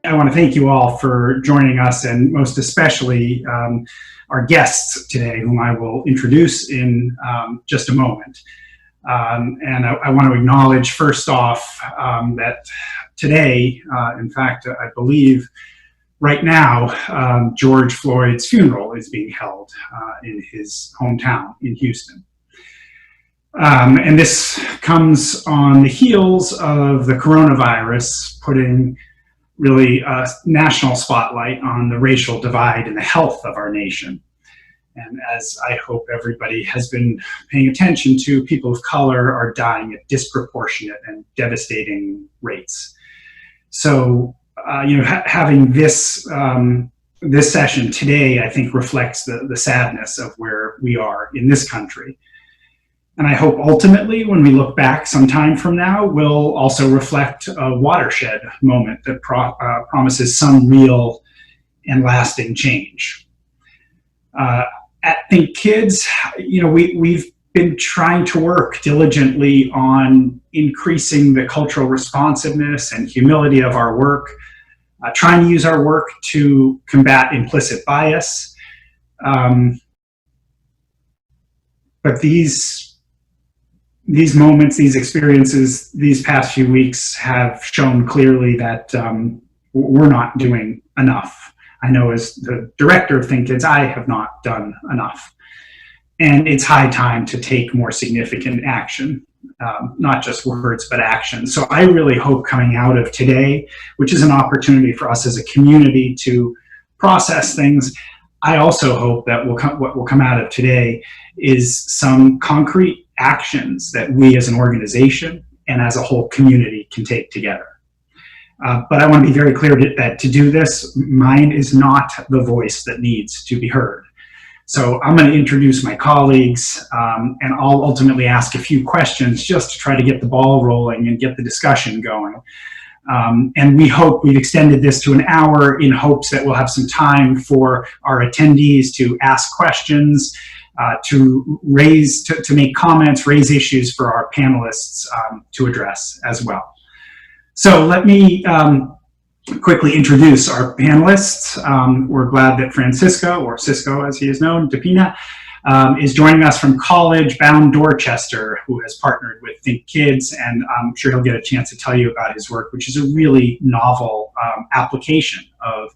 I want to thank you all for joining us, and most especially our guests today, whom I will introduce in just a moment. And I want to acknowledge first off that today, in fact, I believe right now, George Floyd's funeral is being held in his hometown in Houston. And this comes on the heels of the coronavirus putting really a national spotlight on the racial divide and the health of our nation. And as I hope everybody has been paying attention to, people of color are dying at disproportionate and devastating rates. So, having this this session today, I think, reflects the sadness of where we are in this country. And I hope ultimately, when we look back some time from now, we'll also reflect a watershed moment that promises some real and lasting change. At Think Kids, we've been trying to work diligently on increasing the cultural responsiveness and humility of our work, trying to use our work to combat implicit bias. But these moments, these experiences, these past few weeks have shown clearly that we're not doing enough. I know as the director of Think Kids, I have not done enough. And it's high time to take more significant action, not just words, but action. So I really hope coming out of today, which is an opportunity for us as a community to process things, I also hope that what will come out of today is some concrete actions that we as an organization and as a whole community can take together. But I want to be very clear that to do this, mine is not the voice that needs to be heard. So I'm going to introduce my colleagues, and I'll ultimately ask a few questions just to try to get the ball rolling and get the discussion going. And we've extended this to an hour in hopes that we'll have some time for our attendees to ask questions, to make comments, raise issues for our panelists to address as well. So let me quickly introduce our panelists. We're glad that Francisco, or Cisco as he is known, DePina, is joining us from College Bound Dorchester, who has partnered with Think Kids, and I'm sure he'll get a chance to tell you about his work, which is a really novel application of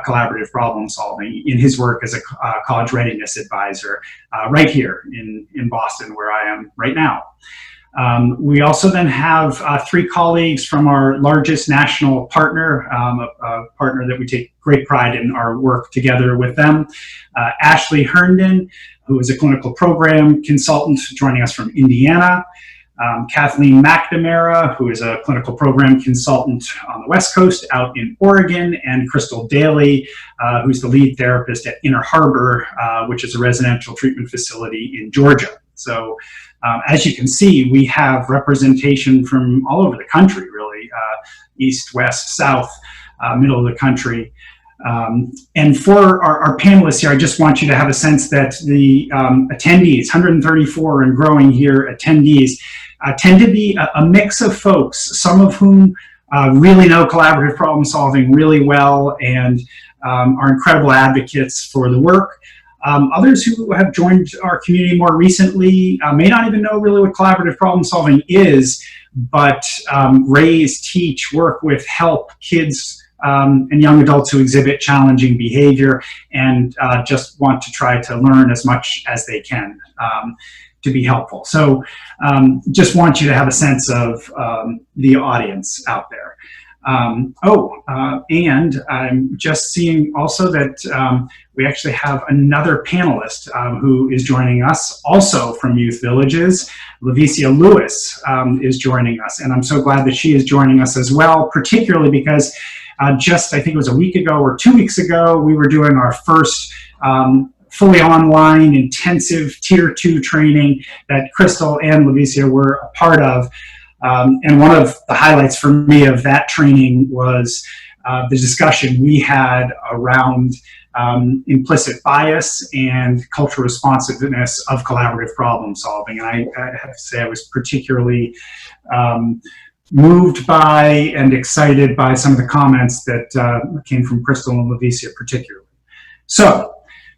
collaborative problem solving in his work as a college readiness advisor right here in Boston, where I am right now. We also then have three colleagues from our largest national partner, a partner that we take great pride in our work together with them. Ashley Herndon, who is a clinical program consultant joining us from Indiana. Kathleen McNamara, who is a clinical program consultant on the West Coast out in Oregon, and Crystal Daly, who's the lead therapist at Inner Harbor, which is a residential treatment facility in Georgia. So as you can see, we have representation from all over the country, really, east, west, south, middle of the country. And for our panelists here, I just want you to have a sense that the attendees, 134 and growing here attendees, tend to be a mix of folks, some of whom really know collaborative problem solving really well and are incredible advocates for the work. Others who have joined our community more recently may not even know really what collaborative problem solving is, but raise, teach, work with, help kids and young adults who exhibit challenging behavior and just want to try to learn as much as they can to be helpful. So just want you to have a sense of the audience out there. And I'm just seeing also that we actually have another panelist who is joining us, also from Youth Villages. Lavicia Lewis is joining us, and I'm so glad that she is joining us as well, particularly because just, I think it was a week ago or 2 weeks ago, we were doing our first fully online intensive tier 2 training that Crystal and Lavicia were a part of. And one of the highlights for me of that training was the discussion we had around implicit bias and cultural responsiveness of collaborative problem solving. And I have to say I was particularly moved by and excited by some of the comments that came from Crystal and Lavicia particularly. So,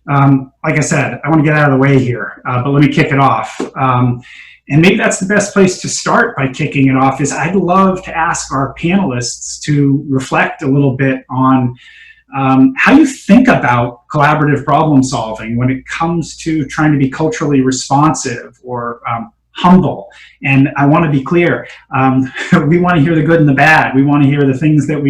like I said, I want to get out of the way here, but let me kick it off. And maybe that's the best place to start by kicking it off is I'd love to ask our panelists to reflect a little bit on how you think about collaborative problem solving when it comes to trying to be culturally responsive or humble. And I want to be clear, we want to hear the good and the bad. We want to hear the things that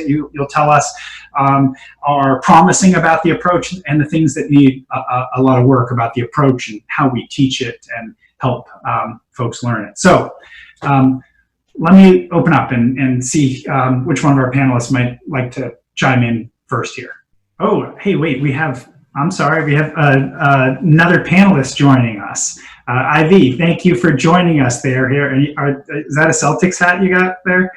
you'll tell us are promising about the approach and the things that need a lot of work about the approach and how we teach it and help folks learn it. So let me open up and see which one of our panelists might like to chime in first here. Oh, hey, wait, I'm sorry, we have another panelist joining us. Ivy, thank you for joining us there. Is that a Celtics hat you got there?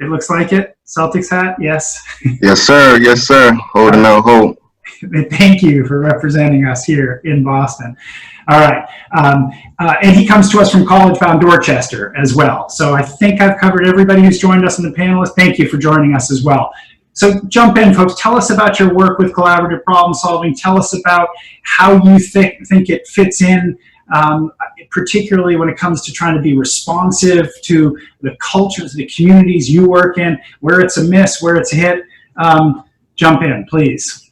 It looks like it. Celtics hat, yes? Yes, sir. Yes, sir. Holding out hope. Thank you for representing us here in Boston. All right. And he comes to us from College Bound Dorchester as well. So I think I've covered everybody who's joined us in the panelists. Thank you for joining us as well. So jump in, folks. Tell us about your work with collaborative problem solving. Tell us about how you think it fits in, particularly when it comes to trying to be responsive to the cultures, the communities you work in, where it's a miss, where it's a hit. Jump in, please.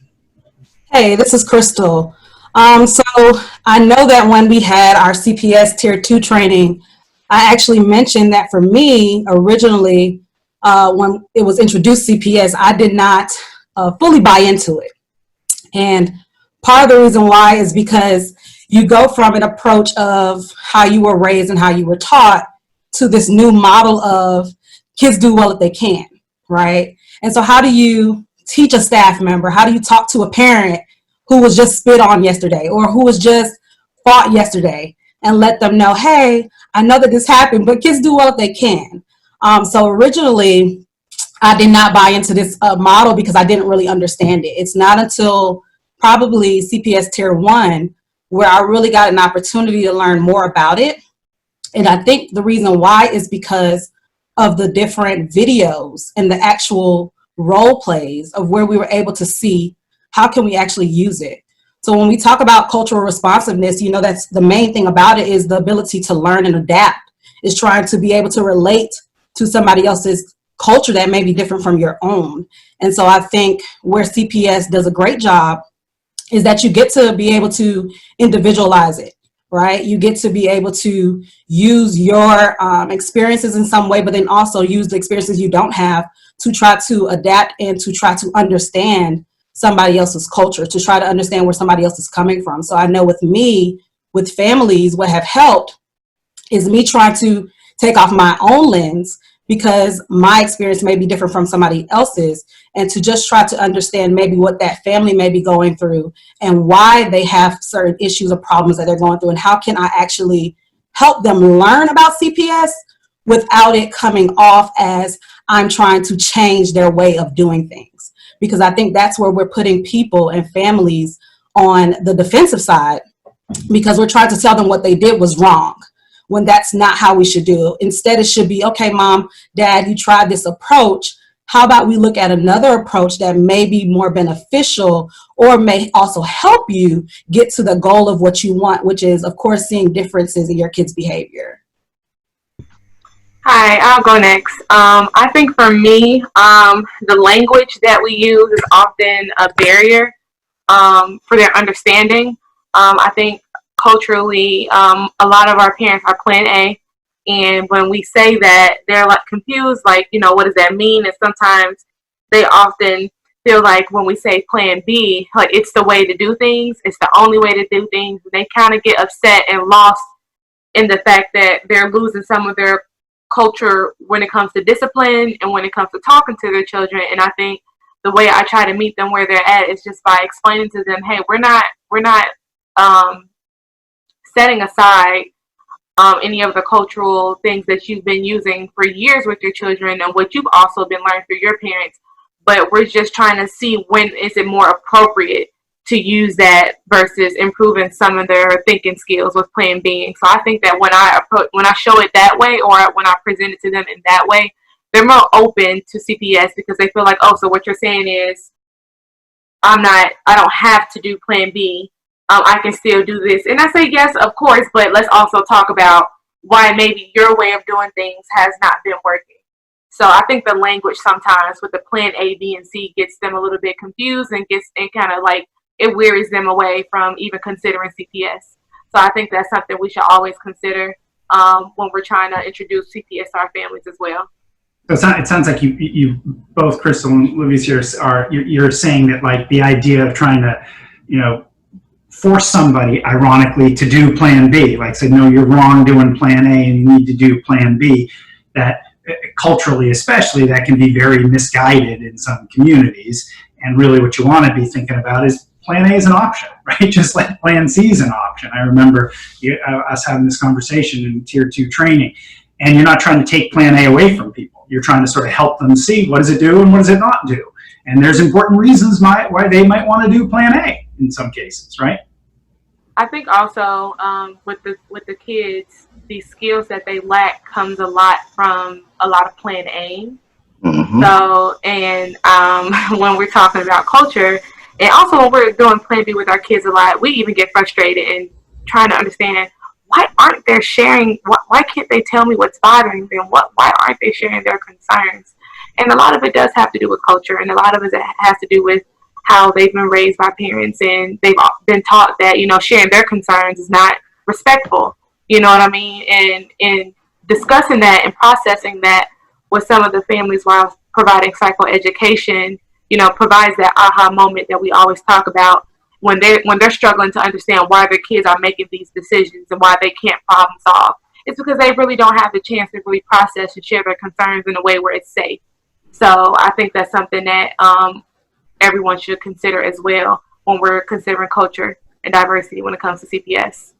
Hey, this is Crystal. So I know that when we had our CPS Tier 2 training, I actually mentioned that for me, originally, when it was introduced CPS, I did not fully buy into it. And part of the reason why is because you go from an approach of how you were raised and how you were taught to this new model of kids do well if they can, right? And so how do you teach a staff member? How do you talk to a parent who was just spit on yesterday or who was just fought yesterday and let them know, hey, I know that this happened, but kids do well if they can. So originally, I did not buy into this model because I didn't really understand it. It's not until probably CPS Tier 1 where I really got an opportunity to learn more about it. And I think the reason why is because of the different videos and the actual role plays of where we were able to see how can we actually use it. So when we talk about cultural responsiveness, you know, that's the main thing about it is the ability to learn and adapt, is trying to be able to relate to somebody else's culture that may be different from your own. And so I think where CPS does a great job is that you get to be able to individualize it, right? You get to be able to use your experiences in some way, but then also use the experiences you don't have to try to adapt and to try to understand somebody else's culture, to try to understand where somebody else is coming from. So I know with me, with families, what have helped is me trying to take off my own lens because my experience may be different from somebody else's, and to just try to understand maybe what that family may be going through and why they have certain issues or problems that they're going through, and how can I actually help them learn about CPS without it coming off as I'm trying to change their way of doing things. Because I think that's where we're putting people and families on the defensive side, because we're trying to tell them what they did was wrong, when that's not how we should do it. Instead, it should be, okay, mom, dad, you tried this approach. How about we look at another approach that may be more beneficial or may also help you get to the goal of what you want, which is, of course, seeing differences in your kids' behavior. Hi, I'll go next. I think for me, the language that we use is often a barrier for their understanding. I think culturally, a lot of our parents are Plan A, and when we say that, they're like confused, like, you know, what does that mean? And sometimes they often feel like when we say Plan B, like it's the way to do things, it's the only way to do things. They kind of get upset and lost in the fact that they're losing some of their culture when it comes to discipline and when it comes to talking to their children. And I think the way I try to meet them where they're at is just by explaining to them, hey, we're not setting aside any of the cultural things that you've been using for years with your children and what you've also been learning through your parents. but we're just trying to see when is it more appropriate to use that versus improving some of their thinking skills with Plan B. So I think that when I show it that way, or when I present it to them in that way, they're more open to CPS because they feel like, oh, so what you're saying is I don't have to do Plan B. I can still do this. And I say, yes, of course, but let's also talk about why maybe your way of doing things has not been working. So I think the language sometimes with the Plan A, B, and C gets them a little bit confused and kind of like it wearies them away from even considering CPS. So I think that's something we should always consider when we're trying to introduce CPS to our families as well. So it sounds like you both, Crystal and Livius here, you're saying that like the idea of trying to, force somebody, ironically, to do Plan B, like say, no, you're wrong doing Plan A and you need to do Plan B, that culturally especially, that can be very misguided in some communities. And really what you want to be thinking about is Plan A is an option, right? Just like Plan C is an option. I remember us having this conversation in Tier 2 training, and you're not trying to take Plan A away from people. You're trying to sort of help them see what does it do and what does it not do. And there's important reasons why they might want to do Plan A in some cases, right? I think also with the kids, the skills that they lack comes a lot from a lot of Plan A. Mm-hmm. So, and when we're talking about culture, and also when we're doing Plan B with our kids a lot, we even get frustrated and trying to understand why aren't they sharing? Why can't they tell me what's bothering them? Why aren't they sharing their concerns? And a lot of it does have to do with culture, and a lot of it has to do with how they've been raised by parents, and they've been taught that sharing their concerns is not respectful. You know what I mean? And discussing that and processing that with some of the families while providing psychoeducation, provides that aha moment that we always talk about when they're struggling to understand why their kids are making these decisions and why they can't problem solve. It's because they really don't have the chance to really process and share their concerns in a way where it's safe. So I think that's something that everyone should consider as well when we're considering culture and diversity when it comes to CPS.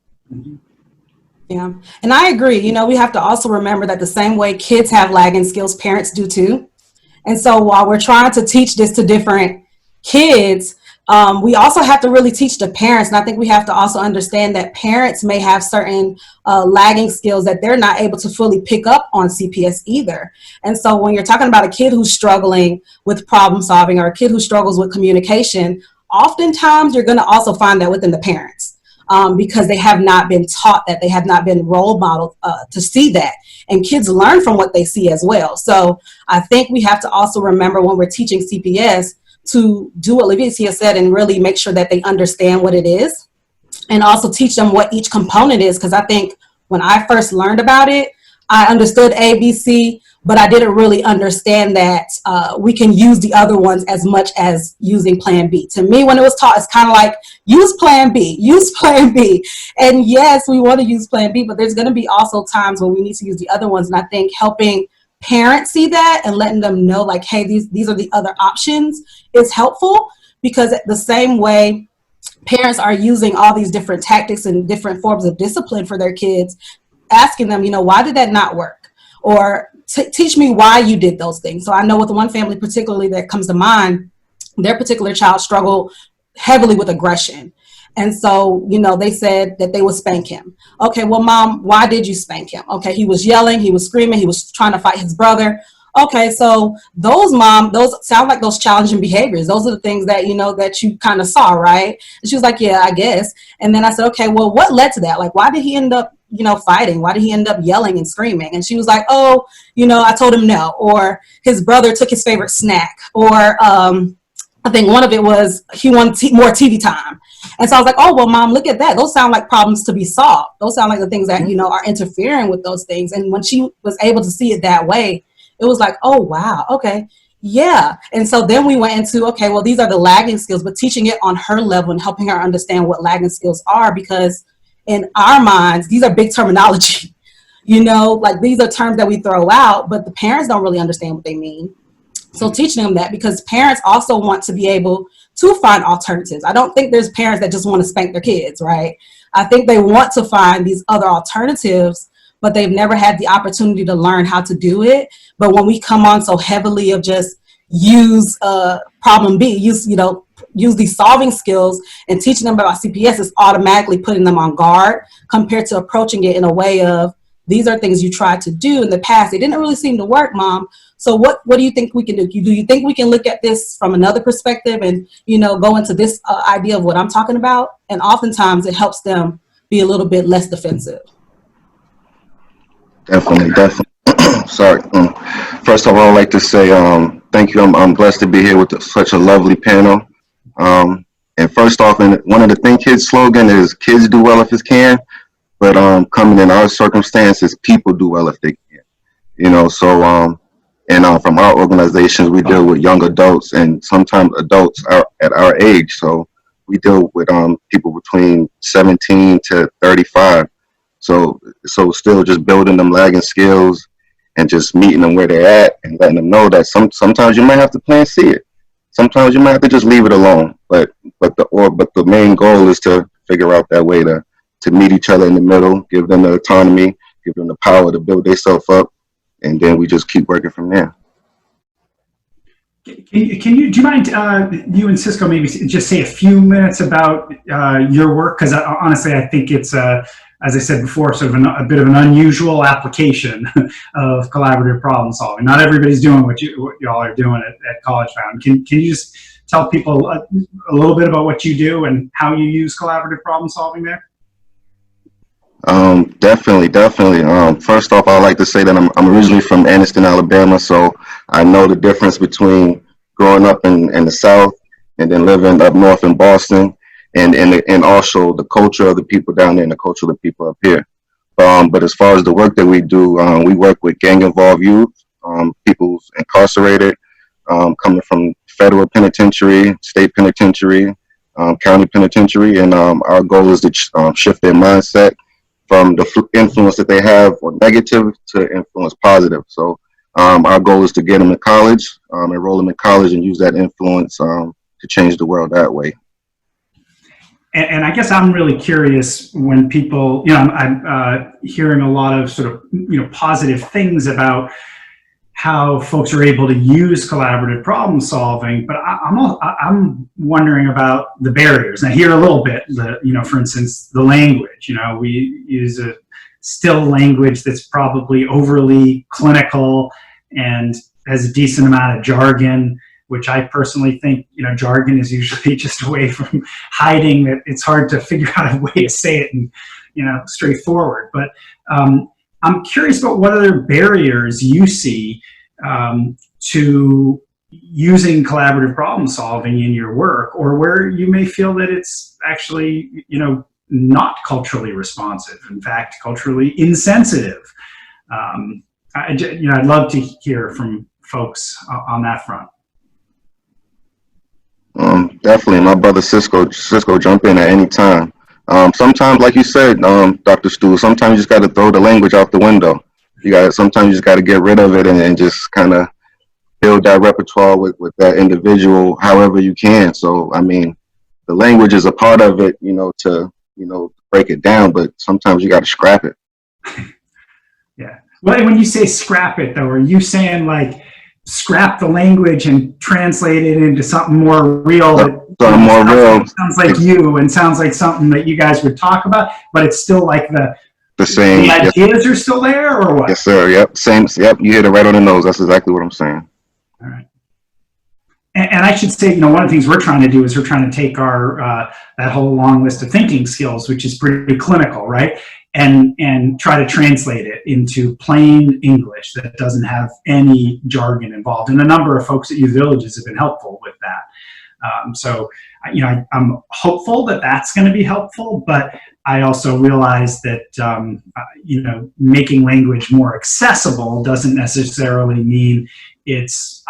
Yeah, and I agree. We have to also remember that the same way kids have lagging skills, parents do too. And so while we're trying to teach this to different kids, we also have to really teach the parents. And I think we have to also understand that parents may have certain lagging skills that they're not able to fully pick up on CPS either. And so when you're talking about a kid who's struggling with problem solving or a kid who struggles with communication, oftentimes you're going to also find that within the parents because they have not been taught that, they have not been role modeled to see that. And kids learn from what they see as well. So I think we have to also remember when we're teaching CPS to do what Livius said and really make sure that they understand what it is and also teach them what each component is. Because I think when I first learned about it, I understood A, B, C, but I didn't really understand that we can use the other ones as much as using Plan B. To me, when it was taught, it's kind of like, use Plan B, use Plan B. And yes, we want to use Plan B, but there's going to be also times when we need to use the other ones. And I think helping parents see that and letting them know like, hey, these are the other options is helpful, because the same way parents are using all these different tactics and different forms of discipline for their kids, asking them, why did that not work? Or teach me why you did those things. So I know with one family particularly that comes to mind, their particular child struggled heavily with aggression. And so, they said that they would spank him. Okay, well, Mom, why did you spank him? Okay, he was yelling, he was screaming, he was trying to fight his brother. Okay, so those sound like those challenging behaviors. Those are the things that, that you kind of saw, right? And she was like, yeah, I guess. And then I said, okay, well, what led to that? Like, why did he end up, fighting? Why did he end up yelling and screaming? And she was like, oh, I told him no. Or his brother took his favorite snack. Or I think one of it was he wanted more TV time. And so I was like, oh, well, Mom, look at that. Those sound like problems to be solved. Those sound like the things that, are interfering with those things. And when she was able to see it that way, it was like, oh, wow, okay, yeah. And so then we went into, okay, well, these are the lagging skills, but teaching it on her level and helping her understand what lagging skills are, because in our minds, these are big terminology, like these are terms that we throw out, but the parents don't really understand what they mean. So teaching them that, because parents also want to be able to find alternatives. I don't think there's parents that just want to spank their kids, right? I think they want to find these other alternatives, but they've never had the opportunity to learn how to do it. But when we come on so heavily of just use problem B, use these solving skills, and teaching them about CPS is automatically putting them on guard compared to approaching it in a way of, these are things you tried to do in the past. It didn't really seem to work, Mom. So what do you think we can do? Do you think we can look at this from another perspective and, go into this idea of what I'm talking about? And oftentimes it helps them be a little bit less defensive. Definitely. Sorry. First of all, I'd like to say thank you. I'm blessed to be here with such a lovely panel. And first off, one of the Think Kids slogan is "Kids do well if it can," but coming in our circumstances, people do well if they can. So from our organizations, we deal with young adults and sometimes adults at our age. So we deal with people between 17 to 35. So still just building them lagging skills and just meeting them where they're at and letting them know that sometimes you might have to plan C it. Sometimes you might have to just leave it alone. But the main goal is to figure out that way to meet each other in the middle, give them the autonomy, give them the power to build themselves up, and then we just keep working from there. Do you mind, you and Cisco, maybe just say a few minutes about your work? Because honestly, I think it's, as I said before, sort of a bit of an unusual application of collaborative problem solving. Not everybody's doing what y'all are doing at College Bound. Can you just tell people a little bit about what you do and how you use collaborative problem solving there? Definitely. First off, I'd like to say that I'm originally from Anniston, Alabama, so I know the difference between growing up in the South and then living up north in Boston, and also the culture of the people down there and the culture of the people up here. But as far as the work that we do, we work with gang-involved youth, people incarcerated, coming from federal penitentiary, state penitentiary, county penitentiary, and our goal is to shift their mindset from the influence that they have or negative to influence positive. So our goal is to get them in college, enroll them in college, and use that influence to change the world that way. And I guess I'm really curious when people, I'm hearing a lot of sort of, positive things about how folks are able to use collaborative problem solving, but I'm wondering about the barriers. And I hear a little bit, for instance, the language. We use a still language that's probably overly clinical and has a decent amount of jargon, which I personally think, jargon is usually just a way from hiding that it's hard to figure out a way to say it and, straightforward. But I'm curious about what other barriers you see to using collaborative problem solving in your work, or where you may feel that it's actually, not culturally responsive, in fact, culturally insensitive. I'd love to hear from folks on that front. Definitely, my brother Cisco jump in at any time. Sometimes, like you said, Dr. Stu, sometimes you just got to throw the language out the window. Sometimes you just got to get rid of it and just kind of build that repertoire with that individual however you can. So, I mean, the language is a part of it, to break it down, but sometimes you got to scrap it. Yeah. Well, when you say scrap it, though, are you saying like scrap the language and translate it into something more real? Sounds like you, and sounds like something that you guys would talk about, but it's still like the same. The ideas are still there, or what? Yes, sir. Yep. Same. Yep. You hit it right on the nose. That's exactly what I'm saying. All right. And I should say, one of the things we're trying to do is we're trying to take our that whole long list of thinking skills, which is pretty clinical, right, and try to translate it into plain English that doesn't have any jargon involved. And a number of folks at Youth Villages have been helpful with that. So, I'm hopeful that that's going to be helpful, but I also realize that, making language more accessible doesn't necessarily mean it's,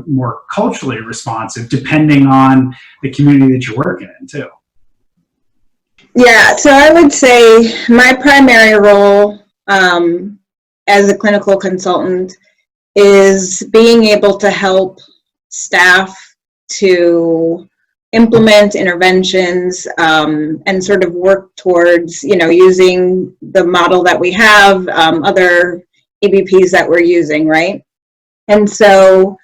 more culturally responsive, depending on the community that you're working in, too. Yeah, so I would say my primary role as a clinical consultant is being able to help staff to implement interventions and sort of work towards, using the model that we have, other EBPs that we're using, right? And so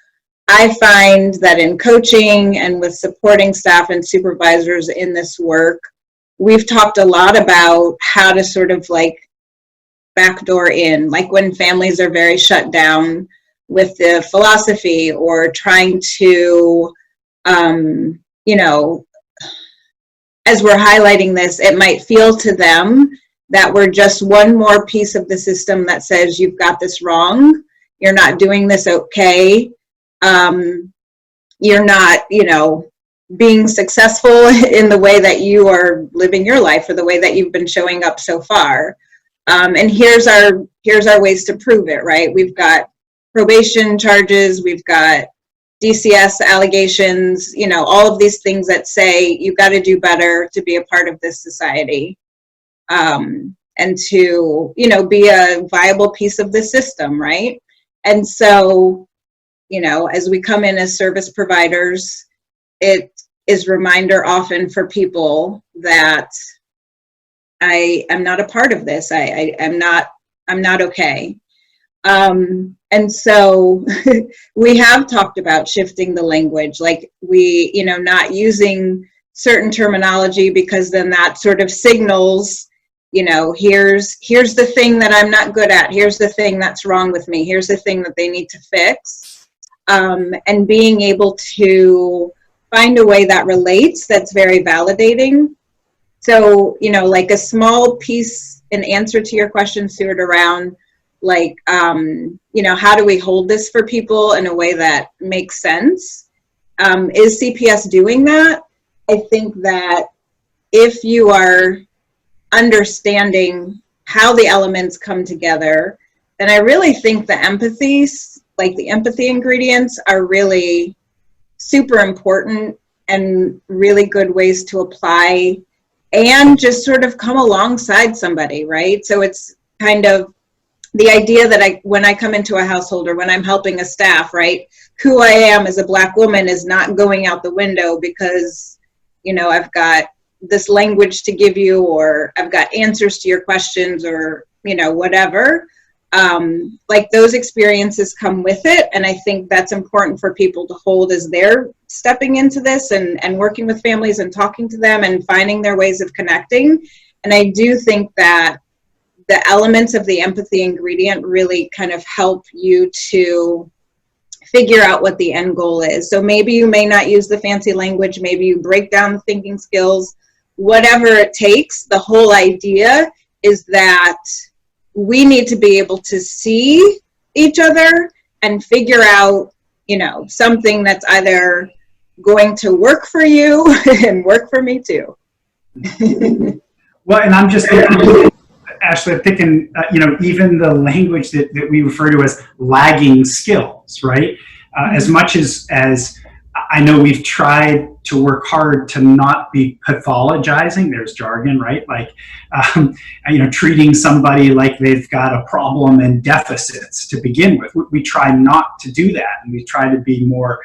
I find that in coaching and with supporting staff and supervisors in this work, we've talked a lot about how to sort of like backdoor in, like when families are very shut down with the philosophy or trying to, you know, as we're highlighting this, it might feel to them that we're just one more piece of the system that says you've got this wrong, you're not doing this okay, you're not, you know, being successful in the way that you are living your life or the way that you've been showing up so far. And here's our ways to prove it, right? We've got probation charges, we've got DCS allegations, you know, all of these things that say you've got to do better to be a part of this society, and to, you know, be a viable piece of the system, right? And so, you know, as we come in as service providers, it is reminder often for people that I am not a part of this. I'm not okay. And so we have talked about shifting the language, like we, you know, not using certain terminology because then that sort of signals, you know, here's the thing that I'm not good at. Here's the thing that's wrong with me. Here's the thing that they need to fix. And being able to find a way that relates, that's very validating. So, you know, like a small piece in answer to your question, Stuart, around like, you know, how do we hold this for people in a way that makes sense? Is CPS doing that? I think that if you are understanding how the elements come together, then I really think the empathies, like the empathy ingredients, are really super important and really good ways to apply and just sort of come alongside somebody, right? So it's kind of the idea that when I come into a household or when I'm helping a staff, right, who I am as a Black woman is not going out the window because, you know, I've got this language to give you, or I've got answers to your questions, or, you know, whatever. Like those experiences come with it. And I think that's important for people to hold as they're stepping into this and working with families and talking to them and finding their ways of connecting. And I do think that the elements of the empathy ingredient really kind of help you to figure out what the end goal is. So maybe you may not use the fancy language, maybe you break down the thinking skills, whatever it takes. The whole idea is that we need to be able to see each other and figure out, you know, something that's either going to work for you and work for me too. Well, and I'm just thinking, Ashley, I'm thinking, you know, even the language that we refer to as lagging skills, right? As much as I know we've tried to work hard to not be pathologizing, there's jargon, right? Like, you know, treating somebody like they've got a problem and deficits to begin with. We try not to do that. And we try to be more,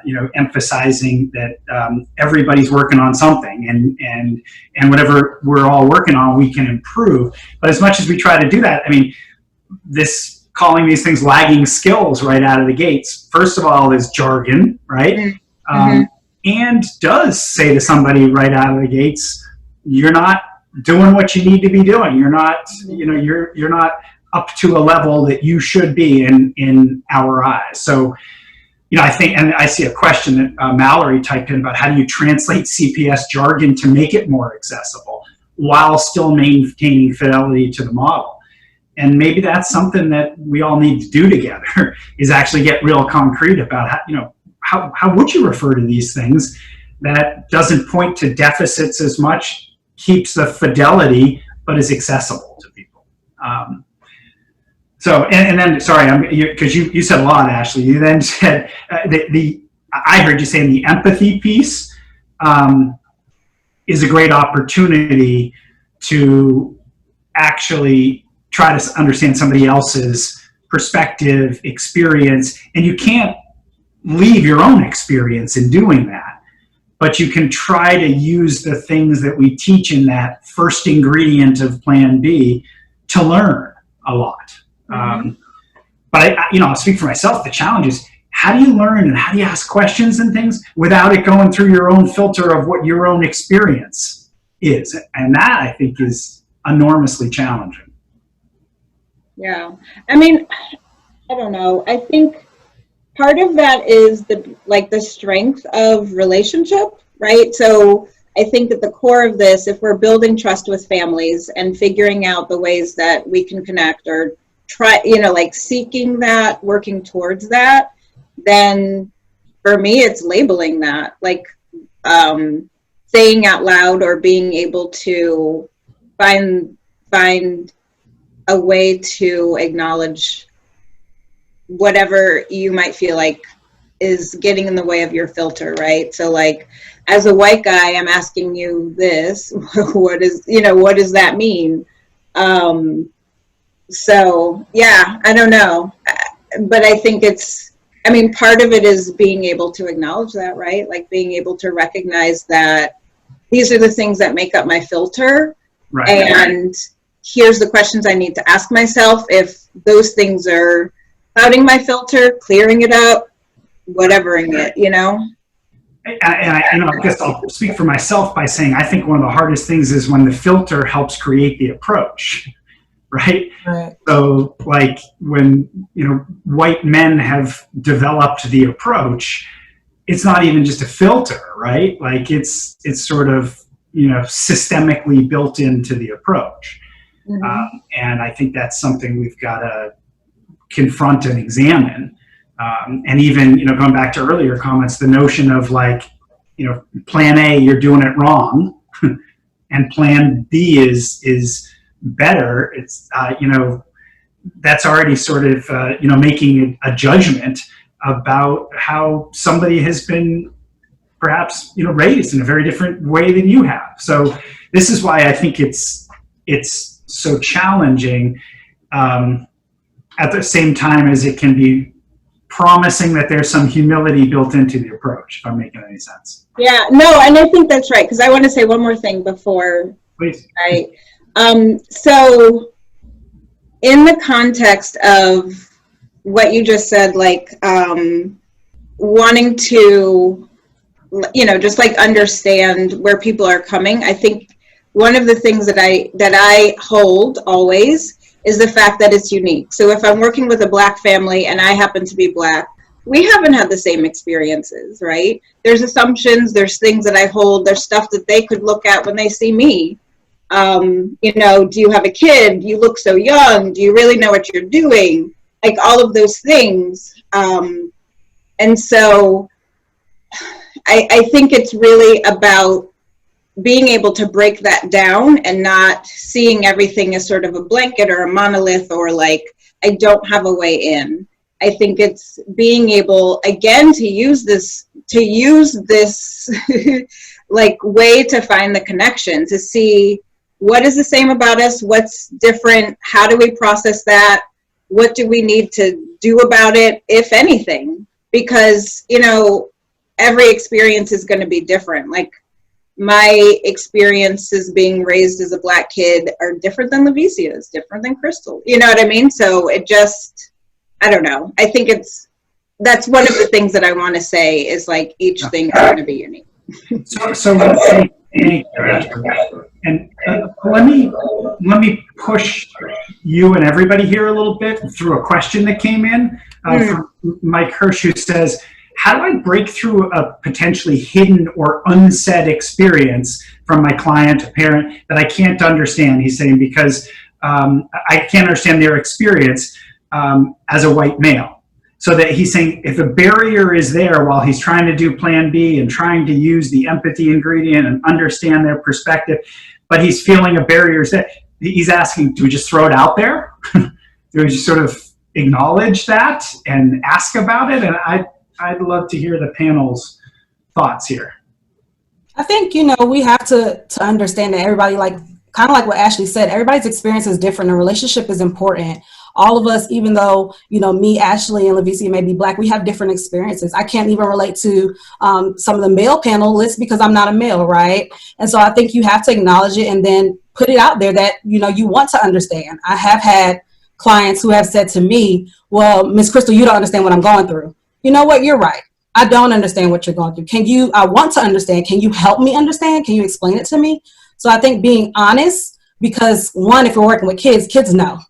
you know, emphasizing that everybody's working on something, and whatever we're all working on, we can improve. But as much as we try to do that, I mean, this calling these things lagging skills right out of the gates, first of all, is jargon, right? Mm-hmm. And does say to somebody right out of the gates, you're not doing what you need to be doing. You're not, you know, you're not up to a level that you should be in our eyes. So, you know, I think, and I see a question that Mallory typed in about how do you translate CPS jargon to make it more accessible while still maintaining fidelity to the model. And maybe that's something that we all need to do together, is actually get real concrete about how, you know, how would you refer to these things that doesn't point to deficits as much, keeps the fidelity, but is accessible to people. So, and then, sorry, because you said a lot, Ashley. You then said I heard you saying the empathy piece is a great opportunity to actually try to understand somebody else's perspective, experience, and you can't leave your own experience in doing that, but you can try to use the things that we teach in that first ingredient of Plan B to learn a lot. Mm-hmm. But you know, I'll speak for myself. The challenge is how do you learn and how do you ask questions and things without it going through your own filter of what your own experience is? And that, I think, is enormously challenging. Yeah. I mean, I don't know. I think part of that is the strength of relationship, right? So I think at the core of this, if we're building trust with families and figuring out the ways that we can connect or try, like seeking that, working towards that, then for me, it's labeling that, like saying out loud or being able to find a way to acknowledge whatever you might feel like is getting in the way of your filter, right? So like, as a white guy, I'm asking you this, what does that mean? So yeah, I don't know. But I think part of it is being able to acknowledge that, right? Like being able to recognize that these are the things that make up my filter. Right. And here's the questions I need to ask myself if those things are clouding my filter, clearing it up, whatevering it, And I guess I'll speak for myself by saying I think one of the hardest things is when the filter helps create the approach, right? So like when, white men have developed the approach, it's not even just a filter, right? Like it's sort of, systemically built into the approach. Mm-hmm. And I think that's something we've got to confront and examine. And even, going back to earlier comments, the notion of like, plan A, you're doing it wrong, and plan B is better. It's, that's already sort of, making a judgment about how somebody has been perhaps, raised in a very different way than you have. So this is why I think it's so challenging, at the same time as it can be promising that there's some humility built into the approach, if I'm making any sense. Yeah, no, and I think that's right, because I want to say one more thing before. Please. Right. So in the context of what you just said, like wanting to, just like understand where people are coming, I think one of the things that I hold always is the fact that it's unique. So if I'm working with a Black family and I happen to be Black, we haven't had the same experiences, right? There's assumptions, there's things that I hold, there's stuff that they could look at when they see me. Do you have a kid? You look so young. Do you really know what you're doing? Like all of those things. And so I think it's really about being able to break that down and not seeing everything as sort of a blanket or a monolith or like, I don't have a way in. I think it's being able, again, to use this like way to find the connection, to see what is the same about us, what's different, how do we process that, what do we need to do about it, if anything, because, every experience is going to be different. Like, my experiences being raised as a Black kid are different than Lavicia's, different than Crystal. You know what I mean? So it just, I don't know. I think that's one of the things that I want to say is like each thing is going to be unique. And let me push you and everybody here a little bit through a question that came in from Mike Hirsch, who says, how do I break through a potentially hidden or unsaid experience from my client or parent that I can't understand? He's saying, because I can't understand their experience as a white male. So that he's saying if a barrier is there while he's trying to do plan B and trying to use the empathy ingredient and understand their perspective, but he's feeling a barrier is there, he's asking, do we just throw it out there? Do we just sort of acknowledge that and ask about it? And I'd love to hear the panel's thoughts here. I think, we have to understand that everybody, like, kind of like what Ashley said, everybody's experience is different. A relationship is important. All of us, even though, me, Ashley, and Lavicia may be Black, we have different experiences. I can't even relate to some of the male panelists because I'm not a male, right? And so I think you have to acknowledge it and then put it out there that, you want to understand. I have had clients who have said to me, well, Miss Crystal, you don't understand what I'm going through. you know what, you're right. I don't understand what you're going through. I want to understand. Can you help me understand? Can you explain it to me? So I think being honest, because one, if we're working with kids, kids know.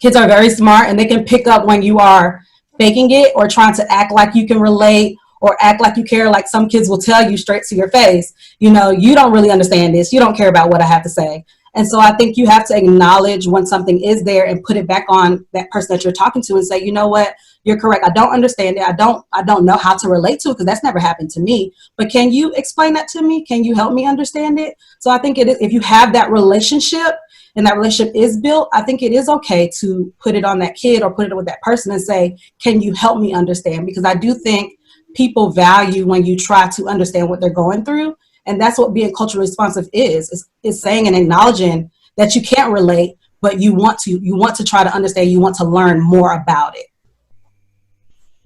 Kids are very smart and they can pick up when you are faking it or trying to act like you can relate or act like you care. Like some kids will tell you straight to your face, you know, you don't really understand this. You don't care about what I have to say. And so I think you have to acknowledge when something is there and put it back on that person that you're talking to and say, you know what, you're correct. I don't understand it. I don't know how to relate to it because that's never happened to me. But can you explain that to me? Can you help me understand it? So I think it is, if you have that relationship and that relationship is built, I think it is okay to put it on that kid or put it with that person and say, can you help me understand? Because I do think people value when you try to understand what they're going through. And that's what being culturally responsive is saying and acknowledging that you can't relate, but you want to try to understand, you want to learn more about it.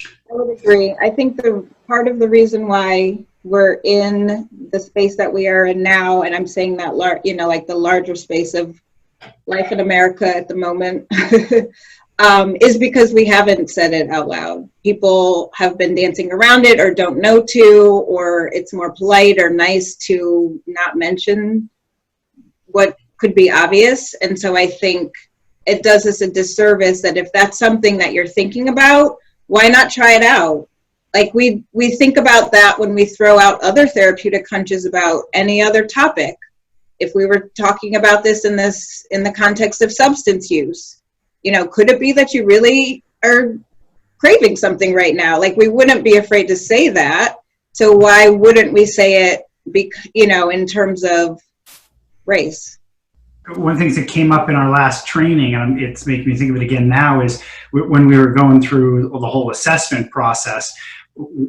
I would agree. I think the part of the reason why we're in the space that we are in now, and I'm saying that, like the larger space of life in America at the moment, is because we haven't said it out loud. People have been dancing around it or don't know to, or it's more polite or nice to not mention what could be obvious. And so I think it does us a disservice that if that's something that you're thinking about, why not try it out? Like we think about that when we throw out other therapeutic hunches about any other topic. If we were talking about this in the context of substance use, you know, could it be that you really are craving something right now? Like we wouldn't be afraid to say that. So why wouldn't we say it, you know, in terms of race? One of the things that came up in our last training, and it's making me think of it again now, is when we were going through the whole assessment process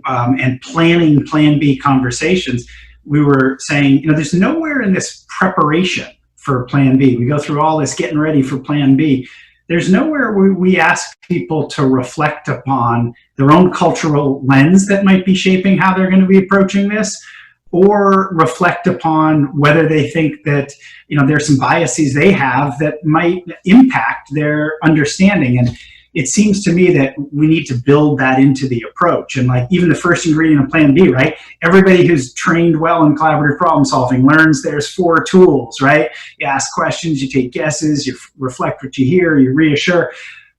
and planning Plan B conversations, we were saying, you know, there's nowhere in this preparation for Plan B. We go through all this getting ready for Plan B. There's nowhere where we ask people to reflect upon their own cultural lens that might be shaping how they're going to be approaching this, or reflect upon whether they think that, you know, there's some biases they have that might impact their understanding. And it seems to me that we need to build that into the approach. And like even the first ingredient of Plan B, right? Everybody who's trained well in collaborative problem solving learns there's 4 tools, right? You ask questions, you take guesses, you reflect what you hear, you reassure.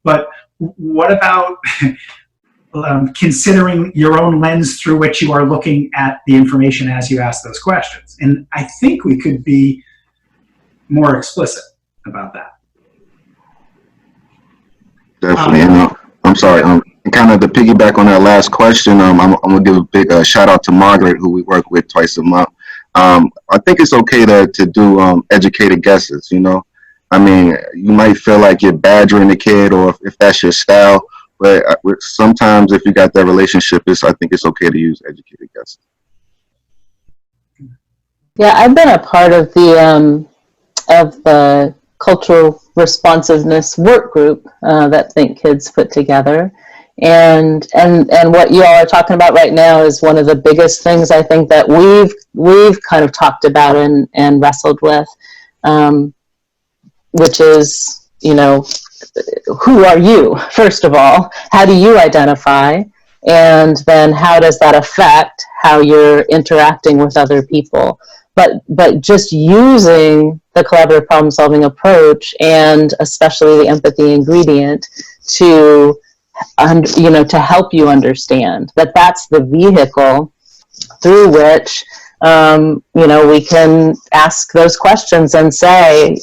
But what about considering your own lens through which you are looking at the information as you ask those questions? And I think we could be more explicit about that. Definitely. And I'm sorry, kind of to piggyback on that last question, I'm gonna give a big shout out to Margaret, who we work with twice a month. I think it's okay to do educated guesses, you know. I mean, you might feel like you're badgering the kid, or if that's your style, but sometimes if you got that relationship, I think it's okay to use educated guesses. Yeah, I've been a part of the cultural responsiveness work group that Think Kids put together, and what you all are talking about right now is one of the biggest things I think that we've kind of talked about and wrestled with, which is, you know, who are you, first of all? How do you identify? And then how does that affect how you're interacting with other people? But just using the collaborative problem solving approach, and especially the empathy ingredient, to to help you understand that that's the vehicle through which we can ask those questions and say,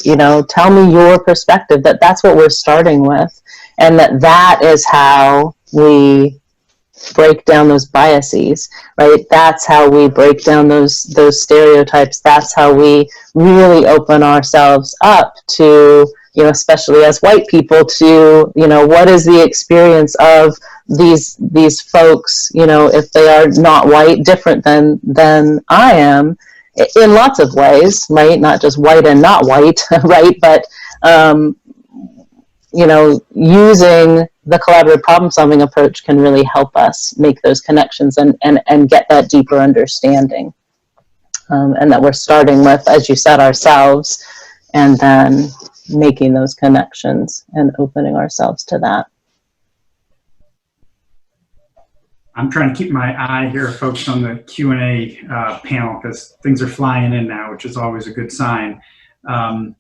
tell me your perspective, that's what we're starting with, and that is how we break down those biases, right? That's how we break down those stereotypes. That's how we really open ourselves up to, especially as white people, to, what is the experience of these folks, if they are not white, different than I am, in lots of ways, right? Not just white and not white, right? But, using the collaborative problem-solving approach can really help us make those connections and get that deeper understanding. And that we're starting with, as you said, ourselves, and then making those connections and opening ourselves to that. I'm trying to keep my eye here focused on the Q&A panel because things are flying in now, which is always a good sign. And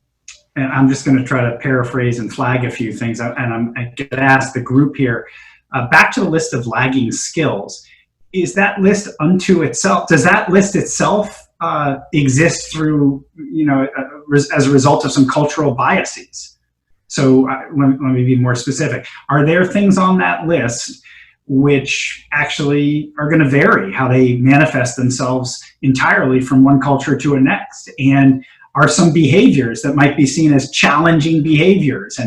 I'm just going to try to paraphrase and flag a few things. And I'm going to ask the group here, back to the list of lagging skills. Is that list unto itself? Does that list itself exist through, as a result of some cultural biases? So let me be more specific. Are there things on that list which actually are going to vary how they manifest themselves entirely from one culture to the next? And are some behaviors that might be seen as challenging behaviors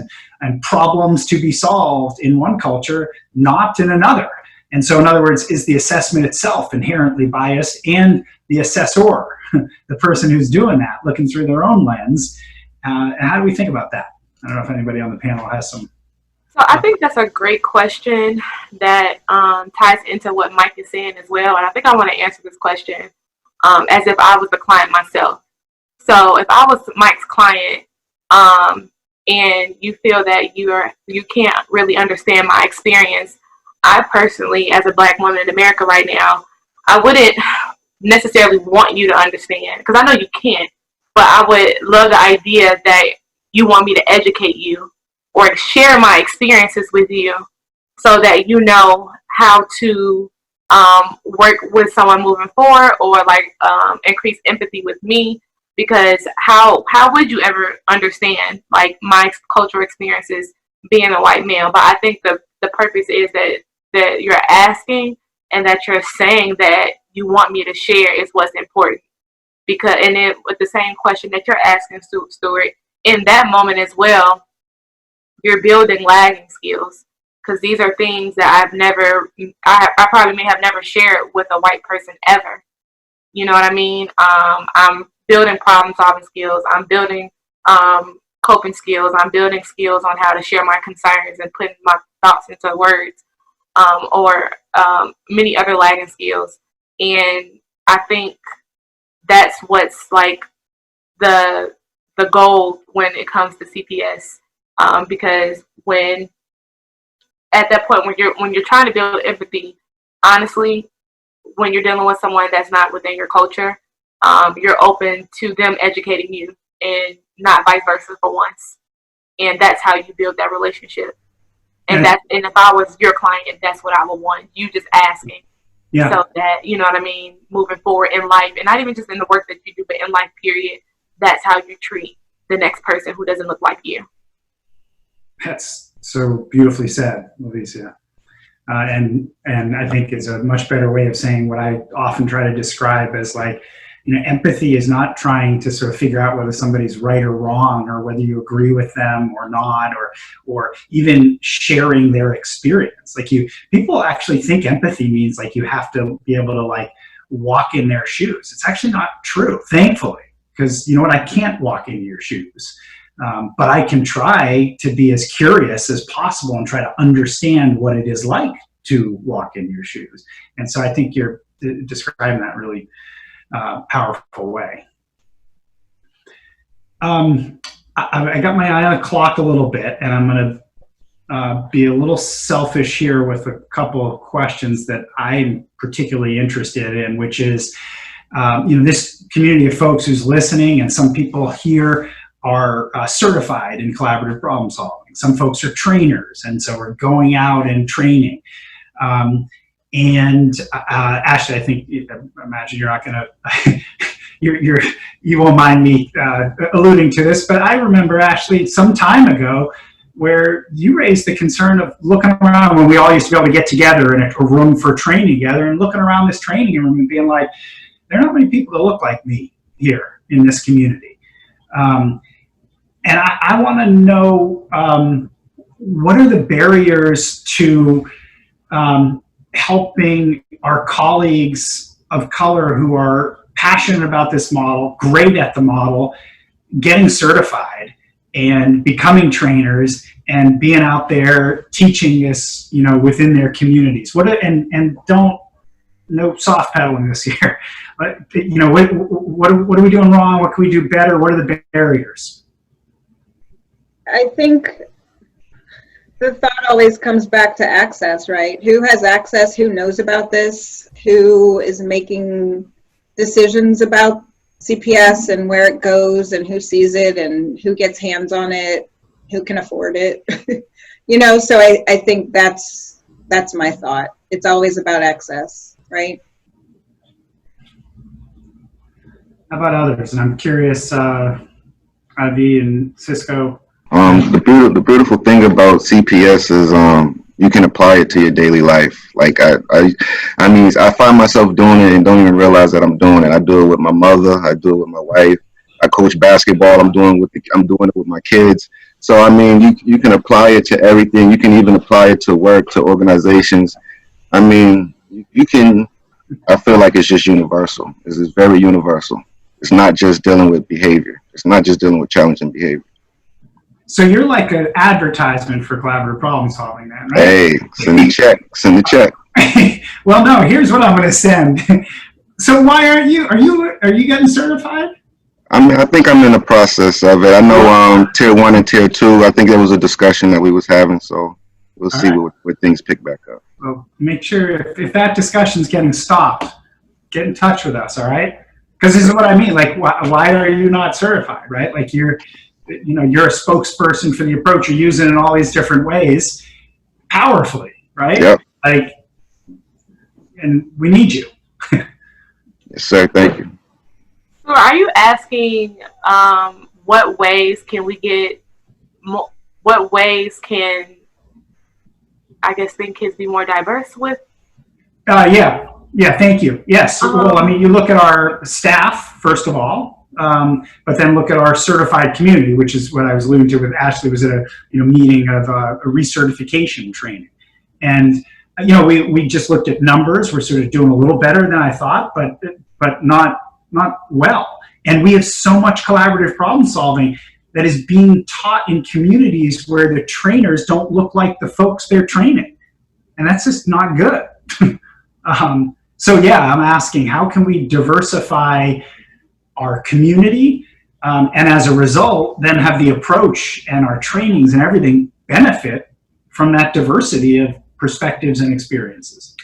and problems to be solved in one culture, not in another? And so, in other words, is the assessment itself inherently biased, and the assessor, the person who's doing that, looking through their own lens? And how do we think about that? I don't know if anybody on the panel has some. So I think that's a great question that ties into what Mike is saying as well. And I think I want to answer this question as if I was the client myself. So if I was Mike's client and you feel that you can't really understand my experience, I personally, as a Black woman in America right now, I wouldn't necessarily want you to understand, because I know you can't, but I would love the idea that you want me to educate you or share my experiences with you so that you know how to work with someone moving forward, or increase empathy with me. Because how would you ever understand like my cultural experiences being a white male? But I think the purpose is that you're asking and that you're saying that you want me to share is what's important. Because, and then with the same question that you're asking, Stuart, in that moment as well, you're building lagging skills, because these are things that I probably may have never shared with a white person ever. You know what I mean? I'm building problem solving skills. I'm building coping skills. I'm building skills on how to share my concerns and putting my thoughts into words, or many other lagging skills. And I think that's what's like the goal when it comes to CPS, because when at that point when you're trying to build empathy, honestly, when you're dealing with someone that's not within your culture, you're open to them educating you, and not vice versa for once. And that's how you build that relationship. And if I was your client, that's what I would want. You just asking. Yeah. So that, you know what I mean, moving forward in life, and not even just in the work that you do, but in life, period. That's how you treat the next person who doesn't look like you. That's so beautifully said, Alicia. And I think it's a much better way of saying what I often try to describe as like, empathy is not trying to sort of figure out whether somebody's right or wrong, or whether you agree with them or not, or even sharing their experience. Like people actually think empathy means like you have to be able to like walk in their shoes. It's actually not true, thankfully, because you know what, I can't walk into your shoes. But I can try to be as curious as possible and try to understand what it is like to walk in your shoes. And so I think you're describing that really powerful way. I got my eye on the clock a little bit, and I'm going to be a little selfish here with a couple of questions that I'm particularly interested in, which is, this community of folks who's listening, and some people here are certified in collaborative problem solving. Some folks are trainers, and so we're going out and training. And Ashley, I imagine you're not going to, you won't mind me alluding to this, but I remember, Ashley, some time ago, where you raised the concern of looking around when we all used to be able to get together in a room for training together, and looking around this training room and being like, there are not many people that look like me here in this community. And I want to know, what are the barriers to helping our colleagues of color who are passionate about this model, great at the model, getting certified and becoming trainers and being out there teaching this, within their communities? And don't, no soft pedaling this year. But, what are we doing wrong? What can we do better? What are the barriers? I think The thought always comes back to access, right? Who has access? Who knows about this? Who is making decisions about CPS and where it goes and who sees it and who gets hands on it, who can afford it? You know, so I think that's my thought. It's always about access, right? How about others? And I'm curious, Ivy and Cisco. The beautiful thing about CPS is you can apply it to your daily life. Like I mean, I find myself doing it and don't even realize that I'm doing it. I do it with my mother. I do it with my wife. I coach basketball. I'm doing it with my kids. So I mean, you can apply it to everything. You can even apply it to work, to organizations. I mean, you can. I feel like it's just universal. It's very universal. It's not just dealing with behavior. It's not just dealing with challenging behavior. So you're like an advertisement for collaborative problem solving, then, right? Hey, send the check. Send the check. Well, no. Here's what I'm going to send. So why aren't you? Are you getting certified? I think I'm in the process of it. I know tier 1 and tier 2. I think there was a discussion that we was having, so we'll see where things pick back up. Well, make sure if that discussion's getting stopped, get in touch with us. All right? Because this is what I mean. Like, why are you not certified? Right? Like you're a spokesperson for the approach. You're using it in all these different ways, powerfully, right? Yep. Like, and we need you. Yes, sir. Thank you. So are you asking what ways can we get more, what ways can, I guess, think kids be more diverse with? Yeah, thank you. Yes, well, I mean, you look at our staff, first of all, but then look at our certified community, which is what I was alluding to with Ashley, was at a meeting of a recertification training. And, we just looked at numbers. We're sort of doing a little better than I thought, but not well. And we have so much collaborative problem solving that is being taught in communities where the trainers don't look like the folks they're training. And that's just not good. So yeah, I'm asking, how can we diversify our community? And as a result, then have the approach and our trainings and everything benefit from that diversity of perspectives and experiences.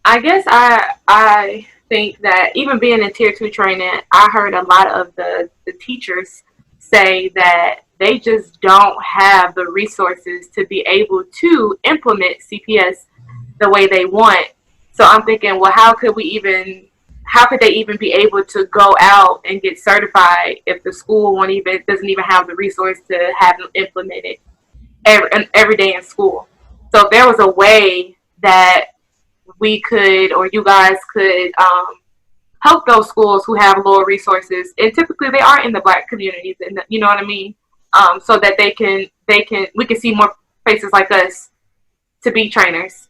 I guess I think that even being in tier 2 training, I heard a lot of the teachers say that they just don't have the resources to be able to implement CPS the way they want. So I'm thinking, well, how could they even be able to go out and get certified if the school doesn't even have the resource to have them implemented every day in school? So if there was a way that we could, or you guys could, help those schools who have lower resources, and typically they are in the Black communities, and you know what I mean, so that we can see more faces like us to be trainers,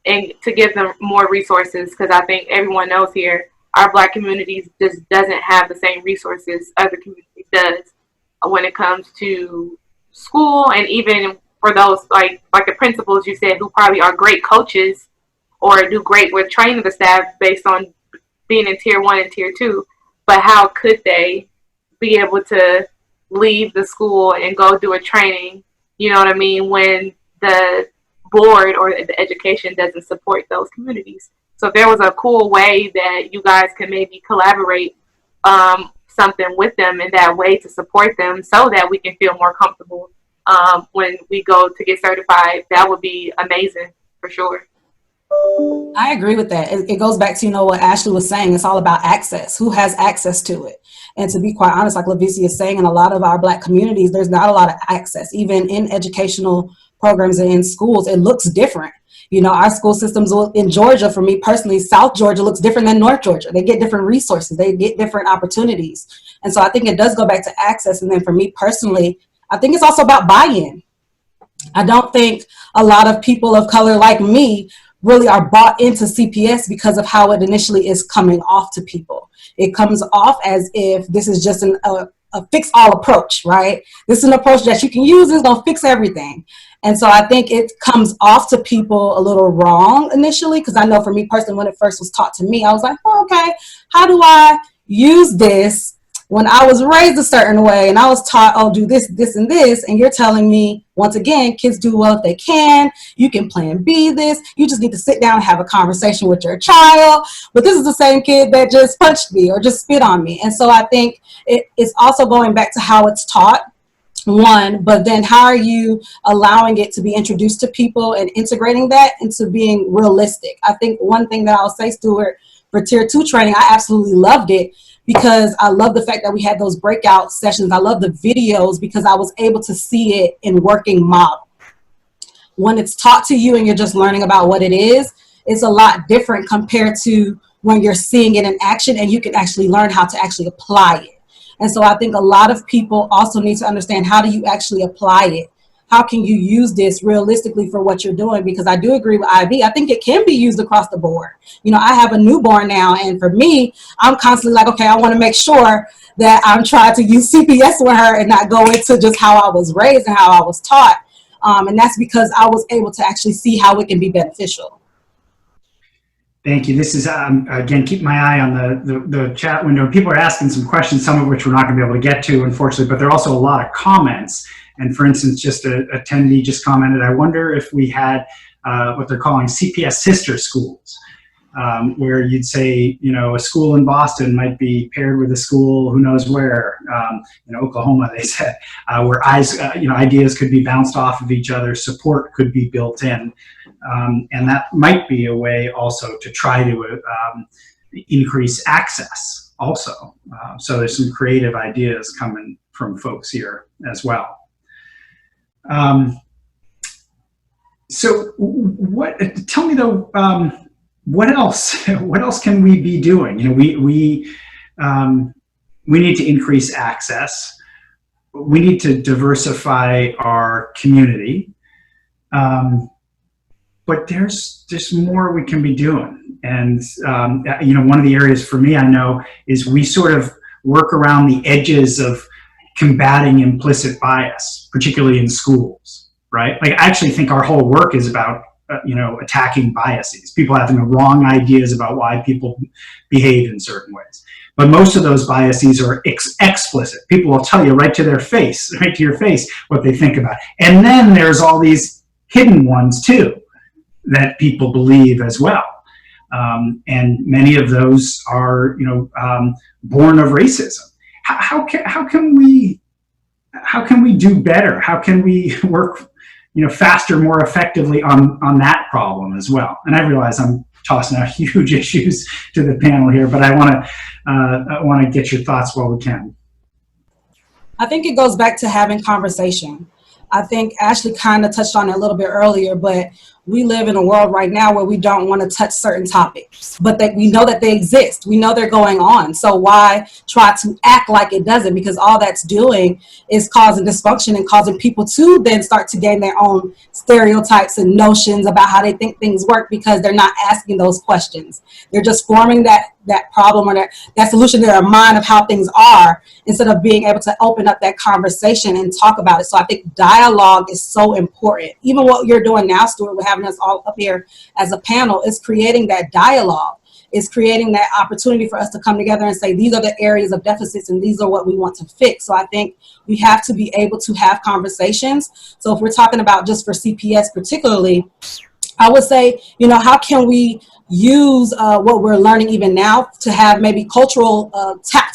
and to give them more resources, because I think everyone knows here our Black communities just doesn't have the same resources other communities does when it comes to school, and even for those like the principals you said who probably are great coaches or do great with training the staff based on being in tier 1 and tier 2, but how could they be able to leave the school and go do a training, you know what I mean, when the board or the education doesn't support those communities? So if there was a cool way that you guys can maybe collaborate something with them in that way to support them so that we can feel more comfortable when we go to get certified, that would be amazing for sure. I agree with that. It goes back to, what Ashley was saying. It's all about access. Who has access to it? And to be quite honest, like Lavicia is saying, in a lot of our Black communities, there's not a lot of access. Even in educational programs and in schools, it looks different. Our school systems in Georgia, for me personally, South Georgia looks different than North Georgia. They get different resources. They get different opportunities. And so I think it does go back to access. And then for me personally, I think it's also about buy-in. I don't think a lot of people of color like me really are bought into CPS because of how it initially is coming off to people. It comes off as if this is just a fix-all approach, right? This is an approach that you can use, it's gonna fix everything. And so I think it comes off to people a little wrong initially, because I know for me personally, when it first was taught to me, I was like, okay, how do I use this when I was raised a certain way and I was taught, do this, this, and this, and you're telling me Once again, kids do well if they can. You can plan B this. You just need to sit down and have a conversation with your child. But this is the same kid that just punched me or just spit on me. And so I think it's also going back to how it's taught, one, but then how are you allowing it to be introduced to people and integrating that into being realistic? I think one thing that I'll say, Stuart, for Tier 2 training, I absolutely loved it because I love the fact that we had those breakout sessions. I love the videos because I was able to see it in working model. When it's taught to you and you're just learning about what it is, it's a lot different compared to when you're seeing it in action and you can actually learn how to actually apply it. And so I think a lot of people also need to understand, how do you actually apply it? How can you use this realistically for what you're doing? Because I do agree with Ivy. I think it can be used across the board. You know, I have a newborn now, and for me, I'm constantly like, okay, I want to make sure that I'm trying to use CPS with her and not go into just how I was raised and how I was taught. And that's because I was able to actually see how it can be beneficial. Thank you. This is, again, keep my eye on the chat window. People are asking some questions, some of which we're not going to be able to get to, unfortunately, but there are also a lot of comments. And for instance, just an attendee just commented, I wonder if we had what they're calling CPS sister schools, where you'd say, you know, a school in Boston might be paired with a school, who knows where, in Oklahoma, they said, where ideas could be bounced off of each other, support could be built in. And that might be a way also to try to increase access also. So there's some creative ideas coming from folks here as well. So tell me though, what else can we be doing? You know, we need to increase access. We need to diversify our community. But there's more we can be doing. And, you know, one of the areas for me, I know, is we sort of work around the edges of combating implicit bias, particularly in schools, right? Like, I actually think our whole work is about, you know, attacking biases, people having the wrong ideas about why people behave in certain ways. But most of those biases are explicit. People will tell you right to your face, what they think about. And then there's all these hidden ones too, that people believe as well. And many of those are, you know, born of racism. How can we do better? How can we work, you know, faster, more effectively on that problem as well? And I realize I'm tossing out huge issues to the panel here, but I want to get your thoughts while we can. I think it goes back to having conversation. I think Ashley kind of touched on it a little bit earlier, but we live in a world right now where we don't want to touch certain topics, but that we know that they exist. We know they're going on. So why try to act like it doesn't? Because all that's doing is causing dysfunction and causing people to then start to gain their own stereotypes and notions about how they think things work, because they're not asking those questions. They're just forming that problem or that solution in their mind of how things are, instead of being able to open up that conversation and talk about it. So I think dialogue is so important. Even what you're doing now, Stuart, with having us all up here as a panel, is creating that dialogue. Is creating that opportunity for us to come together and say, these are the areas of deficits and these are what we want to fix. So I think we have to be able to have conversations. So if we're talking about just for CPS particularly, I would say, you know, how can we use what we're learning even now to have maybe cultural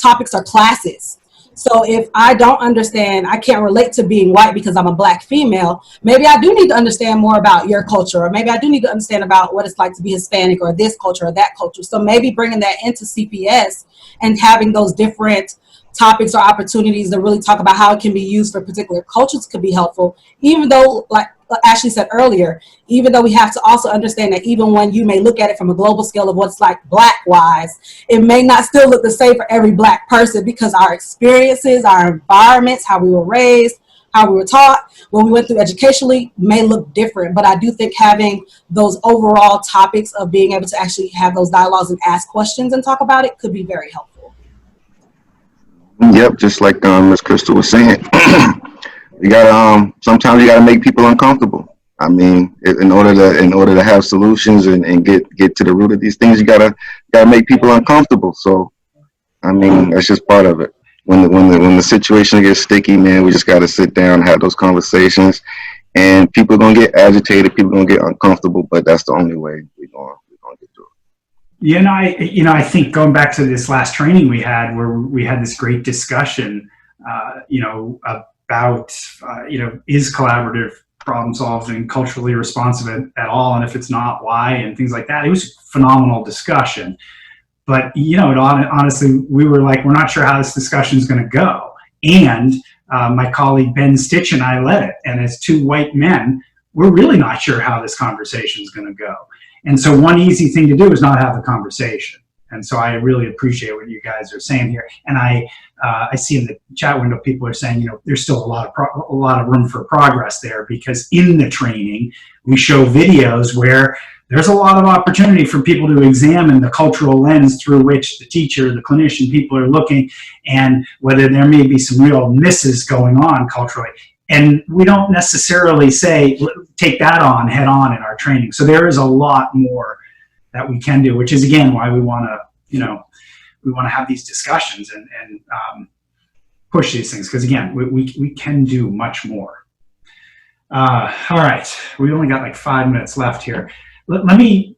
topics or classes? So if I don't understand, I can't relate to being white because I'm a Black female, maybe I do need to understand more about your culture, or maybe I do need to understand about what it's like to be Hispanic or this culture or that culture. So maybe bringing that into CPS and having those different topics or opportunities to really talk about how it can be used for particular cultures could be helpful, even though, like Ashley said earlier, even though we have to also understand that even when you may look at it from a global scale of what's like Black wise, it may not still look the same for every Black person, because our experiences, our environments, how we were raised, how we were taught, what we went through educationally may look different. But I do think having those overall topics of being able to actually have those dialogues and ask questions and talk about it could be very helpful. Yep, just like Ms. Crystal was saying, you gotta sometimes you gotta make people uncomfortable. I mean, in order to have solutions and get to the root of these things, you gotta make people uncomfortable. So, I mean, that's just part of it. when the situation gets sticky, man, we just got to sit down, have those conversations, and people are gonna get agitated, people are gonna get uncomfortable, but that's the only way we're gonna get through it. I think going back to this last training we had, where we had this great discussion, about, is collaborative problem solving culturally responsive at all, and if it's not, why, and things like that. It was a phenomenal discussion. But, honestly, we were like, we're not sure how this discussion is going to go. And my colleague Ben Stitch and I led it. And as two white men, we're really not sure how this conversation is going to go. And so one easy thing to do is not have the conversation. And so I really appreciate what you guys are saying here. And I see in the chat window, people are saying, there's still a lot of room for progress there, because in the training, we show videos where there's a lot of opportunity for people to examine the cultural lens through which the teacher, the clinician, people are looking, and whether there may be some real misses going on culturally. And we don't necessarily say, take that on head on in our training. So there is a lot more that we can do, which is, again, why we want to have these discussions and push these things. Because, again, we can do much more. All right. We only got like 5 minutes left here. Let me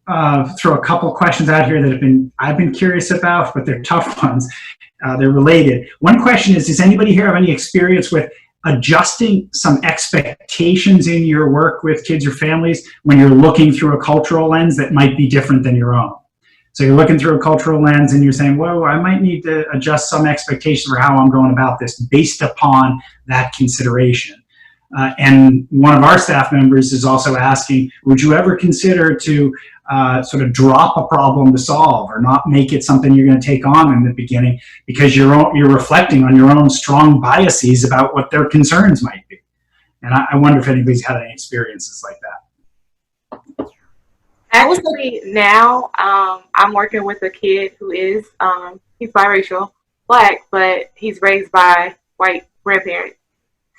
throw a couple questions out here that I've been curious about, but they're tough ones. They're related. One question is, does anybody here have any experience with adjusting some expectations in your work with kids or families when you're looking through a cultural lens that might be different than your own? So you're looking through a cultural lens and you're saying, whoa, I might need to adjust some expectation for how I'm going about this based upon that consideration. And one of our staff members is also asking, would you ever consider to sort of drop a problem to solve, or not make it something you're going to take on in the beginning, because you're reflecting on your own strong biases about what their concerns might be? And I wonder if anybody's had any experiences like that. Actually, now I'm working with a kid who is he's biracial, Black, but he's raised by white grandparents.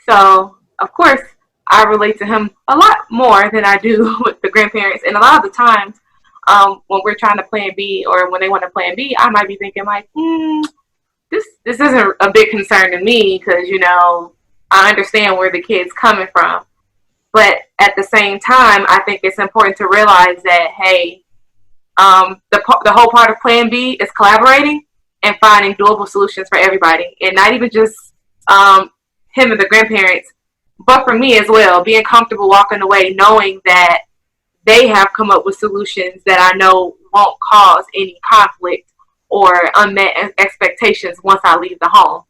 So of course, I relate to him a lot more than I do with the grandparents. And a lot of the times, when we're trying to plan B, or when they want to plan B, I might be thinking like, this isn't a big concern to me, because, I understand where the kid's coming from. But at the same time, I think it's important to realize that, hey, the whole part of plan B is collaborating and finding doable solutions for everybody. And not even just him and the grandparents, but for me as well, being comfortable walking away knowing that they have come up with solutions that I know won't cause any conflict or unmet expectations once I leave the home.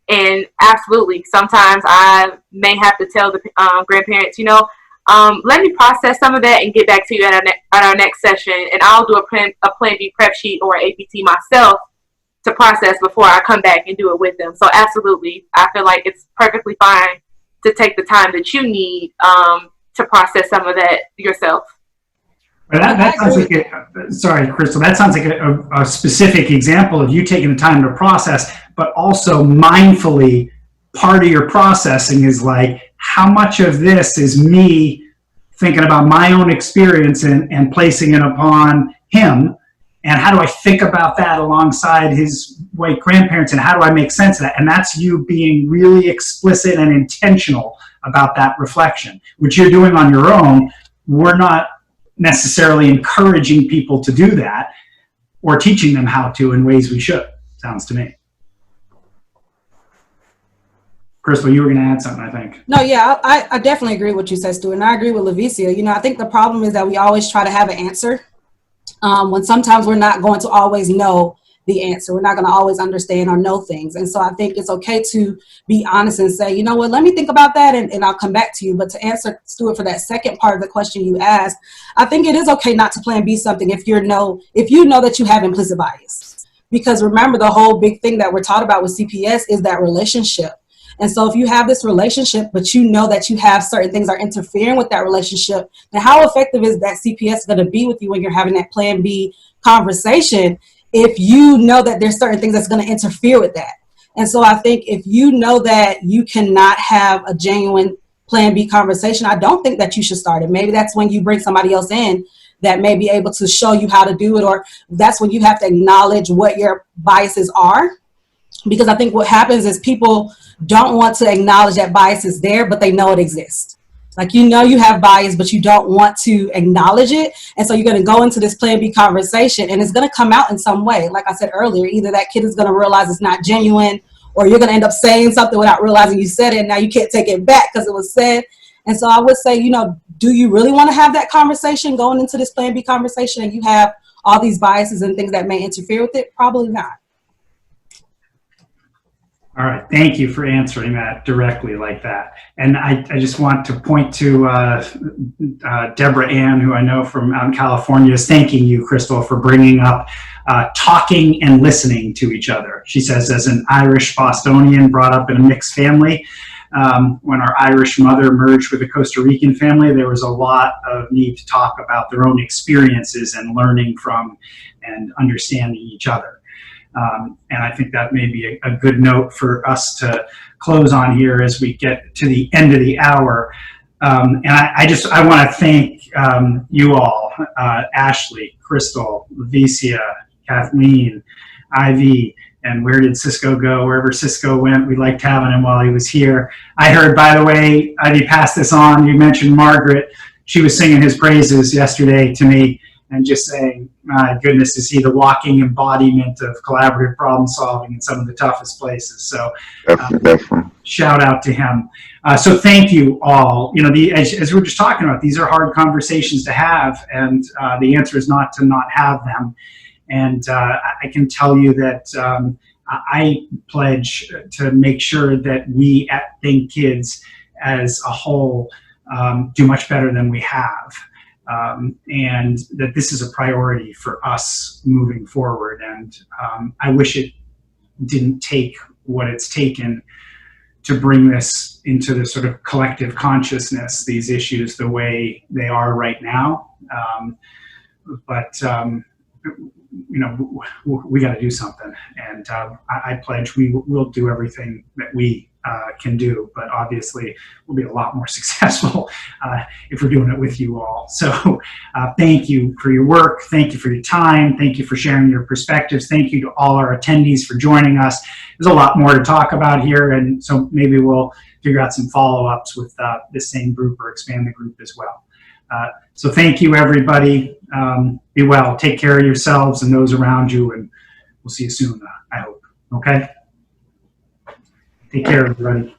And absolutely, sometimes I may have to tell the grandparents, let me process some of that and get back to you at our next session, and I'll do a plan B prep sheet or APT myself to process before I come back and do it with them. So absolutely, I feel like it's perfectly fine to take the time that you need to process some of that yourself. But that sounds like sorry, Crystal, that sounds like a specific example of you taking the time to process, but also mindfully, part of your processing is like, how much of this is me thinking about my own experience and placing it upon him, and how do I think about that alongside his white grandparents, and how do I make sense of that? And that's you being really explicit and intentional about that reflection, which you're doing on your own. We're not necessarily encouraging people to do that or teaching them how to in ways we should, sounds to me. Crystal, you were going to add something, I think. No, yeah, I definitely agree with what you said, Stu, and I agree with Lavicia. I think the problem is that we always try to have an answer when sometimes we're not going to always know the answer. We're not going to always understand or know things. And so I think it's okay to be honest and say, you know what, let me think about that and I'll come back to you. But to answer, Stuart, for that second part of the question you asked, I think it is okay not to plan B something if you know that you have implicit bias. Because remember, the whole big thing that we're taught about with CPS is that relationship. And so if you have this relationship, but you know that you have certain things are interfering with that relationship, then how effective is that CPS going to be with you when you're having that plan B conversation if you know that there's certain things that's going to interfere with that? And so I think if you know that you cannot have a genuine plan B conversation, I don't think that you should start it. Maybe that's when you bring somebody else in that may be able to show you how to do it, or that's when you have to acknowledge what your biases are. Because I think what happens is people don't want to acknowledge that bias is there, but they know it exists. Like, you know, you have bias, but you don't want to acknowledge it. And so you're going to go into this Plan B conversation, and it's going to come out in some way. Like I said earlier, either that kid is going to realize it's not genuine, or you're going to end up saying something without realizing you said it. And now you can't take it back because it was said. And so I would say, you know, do you really want to have that conversation going into this Plan B conversation, and you have all these biases and things that may interfere with it? Probably not. All right, thank you for answering that directly like that. And I just want to point to Deborah Ann, who I know from out in California, is thanking you, Crystal, for bringing up talking and listening to each other. She says, as an Irish Bostonian brought up in a mixed family, when our Irish mother merged with a Costa Rican family, there was a lot of need to talk about their own experiences and learning from and understanding each other. And I think that may be a good note for us to close on here as we get to the end of the hour. And I want to thank you all, Ashley, Crystal, Vicia, Kathleen, Ivy, and where did Cisco go? Wherever Cisco went, we liked having him while he was here. I heard, by the way, Ivy passed this on, you mentioned Margaret. She was singing his praises yesterday to me and just saying, my goodness, to see the walking embodiment of collaborative problem solving in some of the toughest places. So Definitely. Shout out to him. So thank you all. You know, as we're just talking about, these are hard conversations to have, and the answer is not to not have them. And I can tell you that I pledge to make sure that we at Think Kids as a whole do much better than we have. And that this is a priority for us moving forward. And I wish it didn't take what it's taken to bring this into the sort of collective consciousness, these issues the way they are right now. But you know, we got to do something. And I pledge we will do everything that we can do, but obviously we'll be a lot more successful if we're doing it with you all. So thank you for your work. Thank you for your time. Thank you for sharing your perspectives. Thank you to all our attendees for joining us. There's a lot more to talk about here, and so maybe we'll figure out some follow-ups with this same group or expand the group as well. So thank you, everybody. Be well. Take care of yourselves and those around you, and we'll see you soon, I hope. Okay? Take care, everybody.